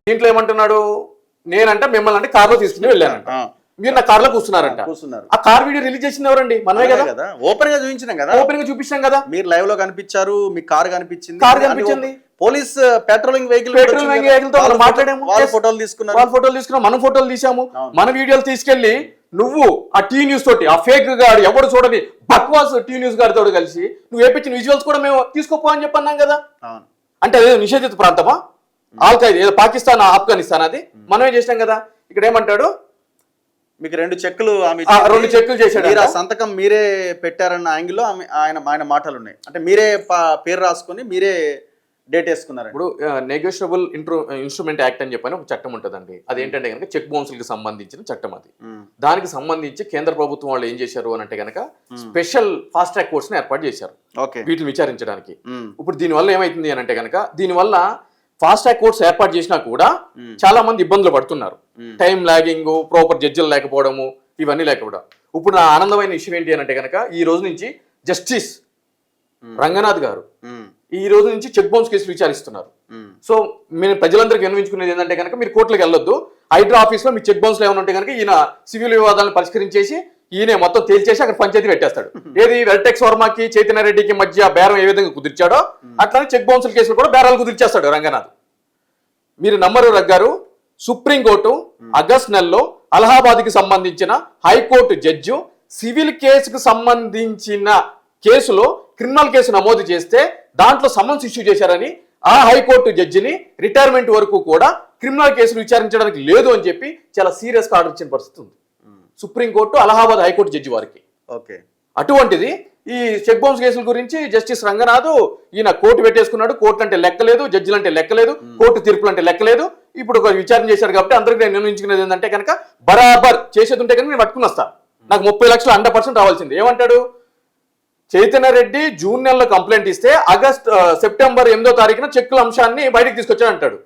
దీంట్లో ఏమంటున్నాడు, నేనంట మిమ్మల్ని అంటే కార్లో తీసుకుని వెళ్ళానంట, మీరు నా కార్లో కూర్చున్నారంట. ఆ కార్ వీడియో రిలీజ్ చేసింది ఎవరండి? మనమే కదా. ఓపెన్ గా చూపించినాం కదా, ఓపెన్ గా చూపించాం కదా. మీరు లైవ్ లో కనిపించారు, మీ కార్ కనిపించింది, కార్ కనిపించింది, పోలీస్ పెట్రోలింగ్ వెహికల్ తో మనం మాట్లాడాము, ఫోటోలు తీసుకున్నారు, వాళ్ళ ఫోటోలు తీసుకున్నాం, మనం ఫోటోలు తీసాము, మన వీడియోలు తీసుకెళ్లి నువ్వు ఆ టీ న్యూస్ తోటి, ఆ ఫేక్ గాడు ఎవడు చూడని బక్వాస్ టీ న్యూస్ గారితో కలిసి నువ్వు వేపించిన విజువల్స్ కూడా మేము తీసుకోపో అని చెప్పన్నాం కదా. అంటే అదే నిషేధిత ప్రాంతమా? ఆల్ఖైదా ఏదో పాకిస్తాన్ ఆఫ్ఘనిస్తాన్ అది మనమే చేసినాం కదా. ఇక్కడ ఏమంటాడు, మీకు 2 చెక్కులు చేశాడు, సంతకం మీరే పెట్టారన్న యాంగిల్లో ఆయన మాటలు ఉన్నాయి. అంటే మీరే పేరు రాసుకొని మీరే డేట్ వేసుకున్నారు. ఇప్పుడు నెగోషియబుల్ ఇన్స్ట్రుమెంట్ యాక్ట్ అని చెప్పని ఒక చట్టం ఉంటుందండి. అదేంటంటే కనుక చెక్ బౌన్స్కి సంబంధించిన చట్టం అది. దానికి సంబంధించి కేంద్ర ప్రభుత్వం వాళ్ళు ఏం చేశారు అని అంటే కనుక స్పెషల్ ఫాస్ట్ ట్రాక్ కోర్ట్స్ ని ఏర్పాటు చేశారు వీటిని విచారించడానికి. ఇప్పుడు దీనివల్ల ఏమైతుంది అని అంటే కనుక, దీనివల్ల ఫాస్ట్ ట్రాక్ కోర్ట్స్ ఏర్పాటు చేసినా కూడా చాలా మంది ఇబ్బందులు పడుతున్నారు. టైం లాగింగ్, ప్రాపర్ జడ్జిలు లేకపోవడము, ఇవన్నీ లేకపోవడం. ఇప్పుడు నా ఆనందమైన విషయం ఏంటి అని అంటే కనుక, ఈ రోజు నుంచి జస్టిస్ రంగనాథ్ గారు ఈ రోజు నుంచి చెక్ బౌన్స్ కేసులు విచారిస్తున్నారు. సో మీరు ప్రజలందరికీ విన్నవించుకునేది ఏంటంటే కనుక, మీరు కోర్టులకు వెళ్ళొద్దు, హైడ్రా ఆఫీస్ లో మీ చెక్ బౌన్స్ లో ఏమైనా ఉంటే కనుక ఈయన సివిల్ వివాదాలను పరిష్కరించేసి ఈయన మొత్తం తేల్చేసి అక్కడ పంచాయతీ పెట్టేస్తాడు. ఏది వెర్టెక్స్ వర్మకి చైతన్య రెడ్డికి మధ్య బేరం ఏ విధంగా కుదిర్చాడో అట్లానే చెక్ బౌన్సుల కేసులు కూడా బేరాలు కుదిర్చేస్తాడు రంగనాథ్. మీరు నమ్మరు రగ్గారు, సుప్రీంకోర్టు ఆగస్టు నెలలో అలహాబాద్ కి సంబంధించిన హైకోర్టు జడ్జి సివిల్ కేసుకు సంబంధించిన కేసులో క్రిమినల్ కేసు నమోదు చేస్తే దాంట్లో సమన్స్ ఇష్యూ చేశారని ఆ హైకోర్టు జడ్జిని రిటైర్మెంట్ వరకు కూడా క్రిమినల్ కేసులు విచారించడానికి లేదు అని చెప్పి చాలా సీరియస్ గా ఆర్డర్ ఇచ్చిన పరిస్థితి ఉంది సుప్రీంకోర్టు అలహాబాద్ హైకోర్టు జడ్జి వారికి. అటువంటిది ఈ చెక్ బౌన్స్ కేసుల గురించి జస్టిస్ రంగనాథ్ ఈయన కోర్టు పెట్టేసుకున్నాడు. కోర్టు అంటే లెక్కలేదు, జడ్జిలు అంటే లెక్కలేదు, కోర్టు తీర్పులు అంటే లెక్కలేదు. ఇప్పుడు ఒక విచారణ చేశారు కాబట్టి అందరికీ నేను నిర్ణయించుకునేది ఏంటంటే కనుక, బరాబర్ చేసేది ఉంటే కనుక నేను పట్టుకుని వస్తా, నాకు 30 లక్షలు 100% రావాల్సింది. ఏమంటాడు, చైతన్య రెడ్డి జూన్ నెలలో కంప్లైంట్ ఇస్తే సెప్టెంబర్ 8వ తారీఖున చెక్కుల అంశాన్ని బయటకు తీసుకొచ్చాడు అంటాడు.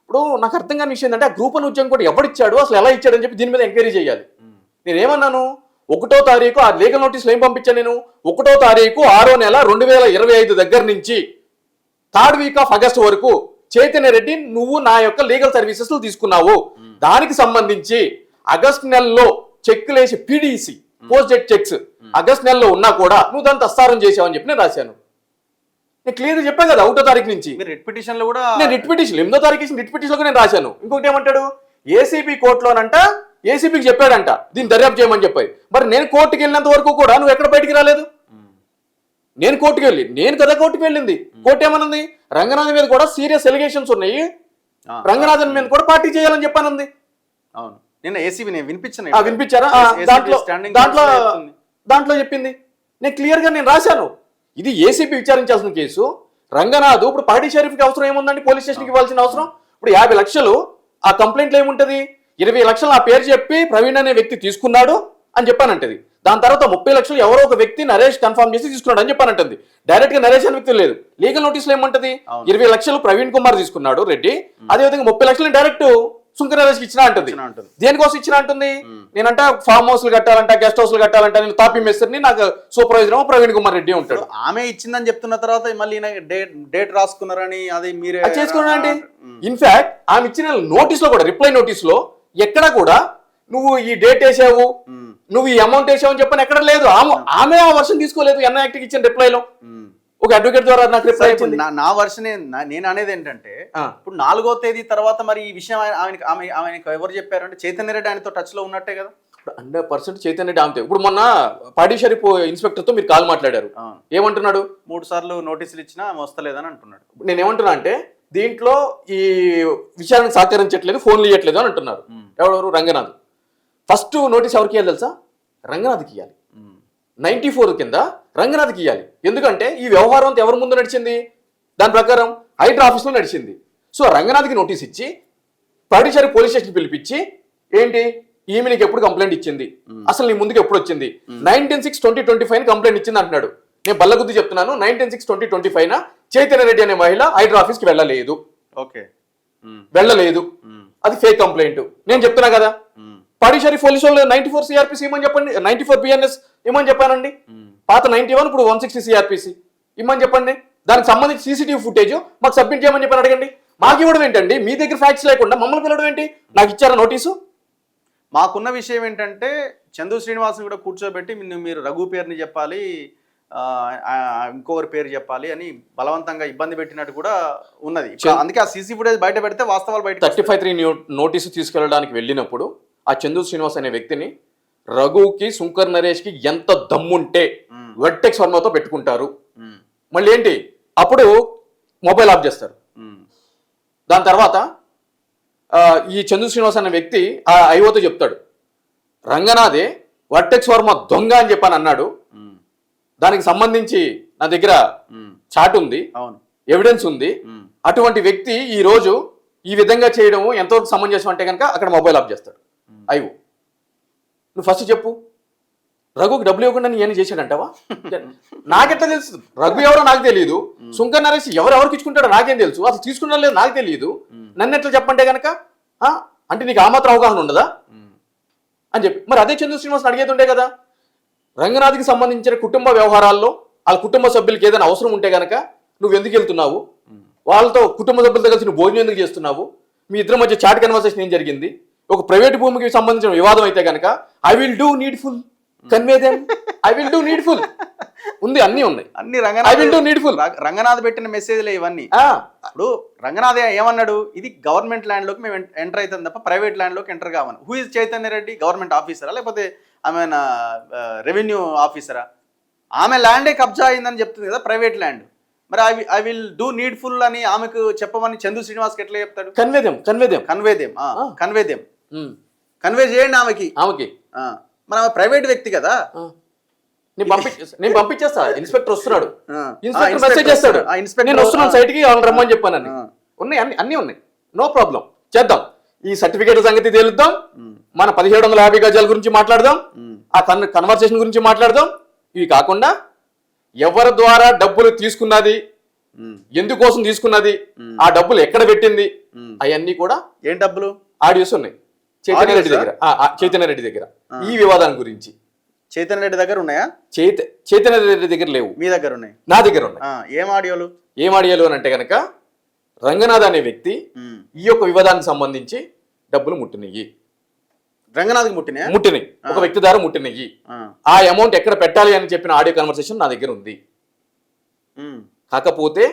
ఇప్పుడు నాకు అర్థం కాని విషయం ఏంటంటే, ఆ గ్రూప్ అని ఉద్యోగం కూడా ఎవరిచ్చాడు, అసలు ఎలా ఇచ్చాడు అని చెప్పి దీని మీద ఎంక్వైరీ చేయాలి. నేనేమన్నాను, 1వ తారీఖు ఆ లీగల్ నోటీసులు ఏం పంపించాను నేను, 1వ తారీఖు 6వ నెల 2025 దగ్గర నుంచి 3rd వీక్ ఆఫ్ ఆగస్ట్ వరకు చైతన్య రెడ్డి నువ్వు నా యొక్క లీగల్ సర్వీసెస్ తీసుకున్నావు, దానికి సంబంధించి ఆగస్టు నెలలో చెక్కులేసి PDC post date cheques August నెలలో ఉన్నా కూడా నువ్వు దాన్ని తస్తారం చేసావు అని చెప్పి నేను రాశాను. నేను క్లియర్ చెప్పాను కదా 1వ తారీఖు నుంచి. రిట్ పిటిషన్ లో కూడా నేను రిట్ పిటిషన్ 8వ తారీఖు రిట్ పిటిషన్ లో నేను రాశాను. ఇంకొకటి ఏమంటాడు, ఏసీబీ కోర్టులోనంట ఏసీబీకి చెప్పాడంట దీన్ని దర్యాప్తు చేయమని చెప్పాయి. మరి నేను కోర్టుకి వెళ్ళినంత వరకు కూడా నువ్వు ఎక్కడ బయటికి రాలేదు. నేను కోర్టుకి నేను కదా కోర్టుకి వెళ్ళింది. కోర్టు ఏమనుంది, రంగనాథ్ మీద కూడా సీరియస్ ఎలిగేషన్స్ ఉన్నాయి, రంగనాథన్ మీద కూడా పార్టీ చేయాలని చెప్పానంది. అవును, నిన్న ఏసీబీ వినిపించారా? దాంట్లో చెప్పింది నేను క్లియర్ గా నేను రాశాను. ఇది ఏసీబీ విచారించాల్సిన కేసు. రంగనాథ్ ఇప్పుడు పార్టీ షరీఫ్కి అవసరం ఏముందండి, పోలీస్ స్టేషన్కి ఇవ్వాల్సిన అవసరం. ఇప్పుడు 50 లక్షలు ఆ కంప్లైంట్లో ఏముంటది, 20 లక్షలు నా పేరు చెప్పి ప్రవీణ్ అనే వ్యక్తి తీసుకున్నాడు అని చెప్పానంటది. దాని తర్వాత 30 లక్షలు ఎవరో ఒక వ్యక్తి నరేష్ కన్ఫర్మ్ చేసి తీసుకున్నాడు అని చెప్పానంటుంది. డైరెక్ట్ గా నరేష్ అనే వ్యక్తి లేదు. లీగల్ నోటీసులు ఏమంటది, 20 లక్షలు ప్రవీణ్ కుమార్ తీసుకున్నాడు రెడ్డి, అదేవిధంగా 30 లక్షలు డైరెక్ట్ సుంక నరేష్ ఇచ్చినా అంటుంది. దేనికోసం ఇచ్చినా అంటుంది, నేనంట ఫార్మ్ హౌస్లు కట్టాలంట, గెస్ట్ హౌస్లు కట్టాలంట, నేను తాపీ మేస్త్రిని, నాకు సూపర్వైజర్ ప్రవీణ్ కుమార్ రెడ్డి ఉంటాడు. ఆమె ఇచ్చిందని చెప్తున్న తర్వాత మళ్ళీ డేట్ రాసుకున్నారని అది మీరే చేసుకున్నానండి. ఇన్ఫాక్ట్ ఆమె ఇచ్చిన నోటీస్ లో కూడా, రిప్లై నోటీస్ లో ఎక్కడ కూడా నువ్వు ఈ డేట్ వేసావు, నువ్వు ఈ అమౌంట్ వేసావు అని చెప్పని ఎక్కడ లేదు. ఆమె ఆ వర్షన్ తీసుకోలేదు. ఎన్ఐ యాక్ట్ ఇచ్చిన రిప్లైలో ఒక అడ్వకేట్ ద్వారా నాకు రిప్లై ఇచ్చింది. నా వర్షన్ నేను అనేది ఏంటంటే, ఇప్పుడు 4వ తేదీ తర్వాత మరి ఈ విషయం ఆమెకు ఎవరు చెప్పారంటే చైతన్య రెడ్డి ఆయనతో టచ్ లో ఉన్నట్టే కదా. 100% చైతన్య రెడ్డి ఆమెతో. ఇప్పుడు మొన్న పాడి షరీఫ్ ఇన్స్పెక్టర్ తో మీరు కాల్ మాట్లాడారు, ఏమంటున్నాడు, 3 సార్లు నోటీసులు ఇచ్చినా వస్తలేదని అంటున్నాడు. నేను ఏమంటున్నా అంటే, దీంట్లో ఈ విషయానికి సహకరించట్లేదు, ఫోన్లు ఇవ్వట్లేదు అని అంటున్నారు. ఎవరెవరు, రంగనాథ్. ఫస్ట్ నోటీస్ ఎవరికి ఇవ్వాలి తెలుసా, రంగనాథ్కి ఇవ్వాలి. 94 కింద రంగనాథ్కి ఇవ్వాలి. ఎందుకంటే ఈ వ్యవహారం అంతా ఎవరి ముందు నడిచింది, దాని ప్రకారం హైడ్రా ఆఫీస్లో నడిచింది. సో రంగనాథ్కి నోటీస్ ఇచ్చి పాడిషరీ పోలీస్ స్టేషన్ పిలిపించి, ఏంటి ఈమె నీకు ఎప్పుడు కంప్లైంట్ ఇచ్చింది, అసలు నీ ముందుకు ఎప్పుడు వచ్చింది, 19/6/2025 కంప్లైంట్ ఇచ్చింది అంటున్నాడు. నేను బల్లగుద్ది చెప్తున్నాను, 19/6/2025 చైతన్య రెడ్డి అనే మహిళ హైడ్రా ఆఫీస్కి వెళ్ళలేదు. వెళ్ళలేదు, అది ఫేక్ కంప్లైంట్. నేను చెప్తున్నా కదా, పాడిషరీ పోలీసు వాళ్ళు 94 CRPC ఇమ్మని చెప్పండి, 94 BNS ఇమ్మని చెప్పానండి. పాత 91, ఇప్పుడు 160 CRPC ఇమ్మని చెప్పండి. దానికి సంబంధించి CCTV ఫుటేజ్ మాకు సబ్మిట్ చేయమని చెప్పని అడగండి. మాకు ఇవ్వడం ఏంటండి? మీ దగ్గర ఫ్యాక్ట్స్ లేకుండా మమ్మల్ని పిలవడం ఏంటి? నాకు ఇచ్చారా నోటీసు? మాకున్న విషయం ఏంటంటే చందు శ్రీనివాస్ని కూడా కూర్చోబెట్టి మీరు రఘు పేరుని చెప్పాలి, ఇంకొకరి పేరు చెప్పాలి అని బలవంతంగా ఇబ్బంది పెట్టినట్టు కూడా ఉన్నది. అందుకే ఆ సీసీ ఫుటేజ్ బయట పెడితే వాస్తవాలు బయట 35(3) నోటీసు తీసుకెళ్ళడానికి వెళ్ళినప్పుడు ఆ చందు శ్రీనివాస్ అనే వ్యక్తిని రఘుకి, శంకర్ నరేష్కి ఎంత దమ్ముంటే వర్టెక్స్ వర్మతో పెట్టుకుంటారు. మళ్ళీ ఏంటి, అప్పుడు మొబైల్ ఆఫ్ చేస్తారు. దాని తర్వాత ఈ చందు శ్రీనివాస్ అనే వ్యక్తి ఆ ఐఓతో చెప్తాడు, రంగనాథే వర్టెక్స్ వర్మ దొంగ అని చెప్పని అన్నాడు. దానికి సంబంధించి నా దగ్గర చాట్ ఉంది, ఎవిడెన్స్ ఉంది. అటువంటి వ్యక్తి ఈ రోజు ఈ విధంగా చేయడం ఎంతవరకు సమంజసం అంటే కనుక అక్కడ మొబైల్ ఆఫ్ చేస్తాడు ఐఓ. నువ్వు ఫస్ట్ చెప్పు, రఘుకి డబ్బులు ఇవ్వకుండా నేను చేశాడంటావా? నాకెట్లా తెలుసు? రఘు ఎవరో నాకు తెలియదు, శంకర్ నరేష్ ఎవరెవరికి ఇచ్చుకుంటాడో నాకేం తెలుసు, అసలు తీసుకున్నా లేదు నాకు తెలియదు. నన్ను ఎట్లా చెప్పంటే కనుక అంటే నీకు ఆ మాత్రం అవగాహన ఉండదా అని చెప్పి. మరి అదే చంద్ర శ్రీనివాస్ అడిగేది ఉండే కదా, రంగనాథ్కి సంబంధించిన కుటుంబ వ్యవహారాల్లో వాళ్ళ కుటుంబ సభ్యులకి ఏదైనా అవసరం ఉంటే కనుక నువ్వు ఎందుకు వెళ్తున్నావు, వాళ్ళతో కుటుంబ సభ్యులతో కలిసి నువ్వు భోజనం ఎందుకు చేస్తున్నావు, మీ ఇద్దరి మధ్య చాట్ కన్వర్సేషన్ ఏం జరిగింది, ఒక ప్రైవేట్ భూమికి సంబంధించిన వివాదం అయితే కనుక I will do needful convey them, I will do needful ఉంది, అన్ని ఉన్నాయి, అన్ని రంగనాథ్ పెట్టిన మెసేజ్లే ఇవన్నీ. ఇప్పుడు రంగనాథ్ ఏమన్నాడు, ఇది గవర్నమెంట్ ల్యాండ్ లోకి మేము ఎంటర్ అవుతుంది తప్ప ప్రైవేట్ ల్యాండ్ లోకి ఎంటర్ కావాలి. Who is Chaitanya Reddy? Government ఆఫీసరా లేకపోతే ఆమె రెవెన్యూ ఆఫీసరా? ఆమె ల్యాండే కబ్జా అయిందని చెప్తుంది కదా, ప్రైవేట్ ల్యాండ్. మరి ఐ విల్ డూ నీడ్ఫుల్ అని ఆమెకు చెప్పమని చందు శ్రీనివాస్కి ఎట్లా చెప్తాడు? కన్వే చేయండి ఆమెకి. మరి ఆమె ప్రైవేట్ వ్యక్తి కదా. నేను పంపించేస్తా, ఇన్స్పెక్టర్ వస్తున్నాడు, ఇన్స్పెక్టర్ మెసేజ్ చేస్తాడు, నేను వస్తున్నాను సైట్ కి, వాళ్ళని రమ్మని చెప్పానని. ఉన్నాయి, అన్ని ఉన్నాయి, నో ప్రాబ్లం, చేద్దాం. ఈ సర్టిఫికేట్ సంగతి తేలుద్దాం, మన 1750 గజాల గురించి మాట్లాడదాం, ఆ కన్వర్సేషన్ గురించి మాట్లాడదాం. ఇవి కాకుండా ఎవరి ద్వారా డబ్బులు తీసుకున్నది, ఎందుకోసం తీసుకున్నది, ఆ డబ్బులు ఎక్కడ పెట్టింది, అవన్నీ కూడా ఏం డబ్బులు ఆడియోస్ ఉన్నాయి చైతన్య రెడ్డి దగ్గర. ఈ వివాదాన్ని గురించి చైతన్య రెడ్డి దగ్గర ఉన్నాయా? చైతన్య రెడ్డి దగ్గర లేవు, మీ దగ్గర ఉన్నాయి, నా దగ్గర ఉన్నాయి. ఏం ఆడియోలు అని అంటే కనుక రంగనాథ్ అనే వ్యక్తి ఈ యొక్క వివాదానికి సంబంధించి డబ్బులు ముట్టినయ్యి, రంగనాథ్కి ముట్టినాయి, ఒక వ్యక్తి ద్వారా ముట్టినయ్యి. ఆ అమౌంట్ ఎక్కడ పెట్టాలి అని చెప్పిన ఆడియో కన్వర్సేషన్ నా దగ్గర ఉంది. కాకపోతే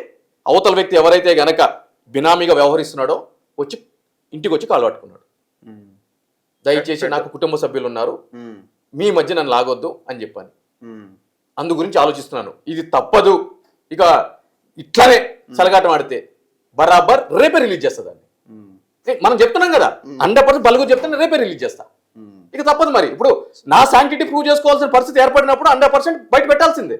అవతల వ్యక్తి ఎవరైతే గనక బినామీగా వ్యవహరిస్తున్నాడో వచ్చి ఇంటికి వచ్చి కాలు పట్టుకున్నాడు, దయచేసి నాకు కుటుంబ సభ్యులు ఉన్నారు, మీ మధ్య నన్ను లాగొద్దు అని చెప్పాను. అందు గురించి ఆలోచిస్తున్నాను, ఇది తప్పదు, ఇక ఇట్లానే సలగాటం ఆడితే బరాబర్ రేపే రిలీజ్ చేస్తుందండి. మనం చెప్తున్నాం కదా 100% బలుగు చెప్తే రేపే రిలీజ్ చేస్తా, ఇక తప్పదు. మరి ఇప్పుడు నా శాంక్టిటీ ప్రూవ్ చేసుకోవాల్సిన పరిస్థితి ఏర్పడినప్పుడు 100% బయట పెట్టాల్సిందే.